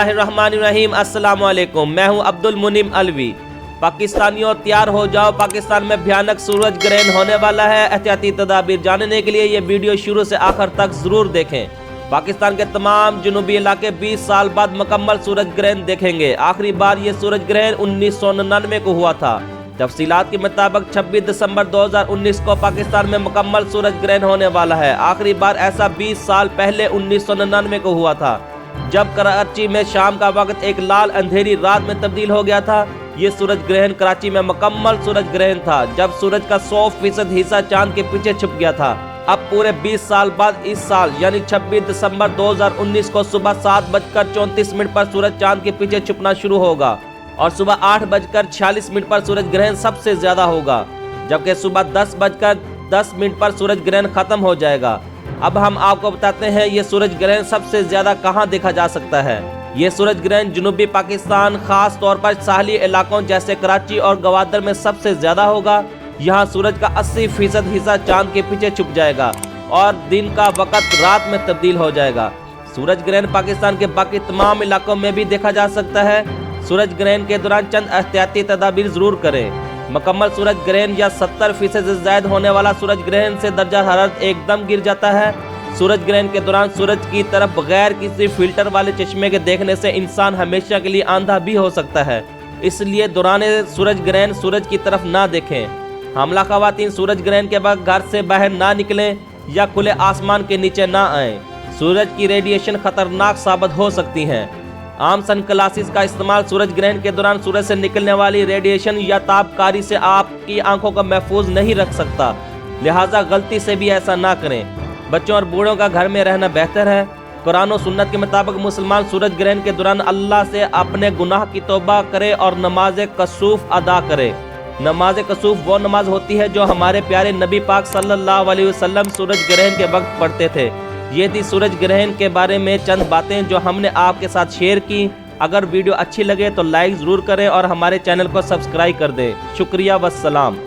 बिस्मिल्लाहिर्रहमानिर्रहीम। अस्सलाम वालेकुम। मैं हूं अब्दुल मुनीम अलवी। पाकिस्तानियों तैयार हो जाओ, पाकिस्तान में भयानक सूरज ग्रहण होने वाला है। एहतियाती तदाबीर जानने के लिए ये वीडियो शुरू से आखिर तक जरूर देखें। पाकिस्तान के तमाम जुनूबी इलाके 20 साल बाद मुकम्मल सूरज ग्रहण देखेंगे। आखिरी बार ये सूरज ग्रहण 1999 को हुआ था। तफसीलात के मुताबिक 26 दिसंबर 2019 को पाकिस्तान में मुकम्मल सूरज ग्रहण होने वाला है। आखिरी बार ऐसा 20 साल पहले 1999 को हुआ था, जब कराची में शाम का वक्त एक लाल अंधेरी रात में तब्दील हो गया था। ये सूरज ग्रहण कराची में मुकम्मल सूरज ग्रहण था, जब सूरज का 100% हिस्सा चांद के पीछे छुप गया था। अब पूरे 20 साल बाद इस साल यानी 26 दिसंबर 2019 को सुबह 7:34 पर सूरज चांद के पीछे छुपना शुरू होगा और सुबह 8:46 पर सूरज ग्रहण सबसे ज्यादा होगा, जबकि सुबह 10:10 पर सूरज ग्रहण खत्म हो जाएगा। अब हम आपको बताते हैं ये सूरज ग्रहण सबसे ज्यादा कहां देखा जा सकता है। ये सूरज ग्रहण जुनूबी पाकिस्तान, खास तौर पर साहली इलाकों जैसे कराची और गवादर में सबसे ज्यादा होगा। यहाँ सूरज का 80% हिस्सा चांद के पीछे छुप जाएगा और दिन का वक्त रात में तब्दील हो जाएगा। सूरज ग्रहण पाकिस्तान के बाकी तमाम इलाकों में भी देखा जा सकता है। सूरज ग्रहण के दौरान चंद एहतियाती तदाबीर जरूर करें। मुकम्मल सूरज ग्रहण या 70% से ज्यादा होने वाला सूरज ग्रहण से दर्जा हरारत एकदम गिर जाता है। सूरज ग्रहण के दौरान सूरज की तरफ बगैर किसी फिल्टर वाले चश्मे के देखने से इंसान हमेशा के लिए अंधा भी हो सकता है। इसलिए दौरान सूरज ग्रहण सूरज की तरफ ना देखें। हमला खवातीन सूरज ग्रहण के बाद घर से बाहर ना निकलें या खुले आसमान के नीचे ना आएं। सूरज की रेडिएशन खतरनाक साबित हो सकती है। आम सनग्लासेस का इस्तेमाल सूरज ग्रहण के दौरान सूरज से निकलने वाली रेडिएशन या तापकारी से आपकी आंखों को महफूज नहीं रख सकता, लिहाजा गलती से भी ऐसा ना करें। बच्चों और बूढ़ों का घर में रहना बेहतर है। कुरान और सुन्नत के मुताबिक मुसलमान सूरज ग्रहण के दौरान अल्लाह से अपने गुनाह की तौबा करे और नमाज कसूफ अदा करे। नमाज कसूफ वो नमाज होती है जो हमारे प्यारे नबी पाक सल्लल्लाहु अलैहि वसल्लम सूरज ग्रहण के वक्त पढ़ते थे। ये थी सूरज ग्रहण के बारे में चंद बातें जो हमने आपके साथ शेयर की। अगर वीडियो अच्छी लगे तो लाइक ज़रूर करें और हमारे चैनल को सब्सक्राइब कर दें। शुक्रिया वस्सलाम।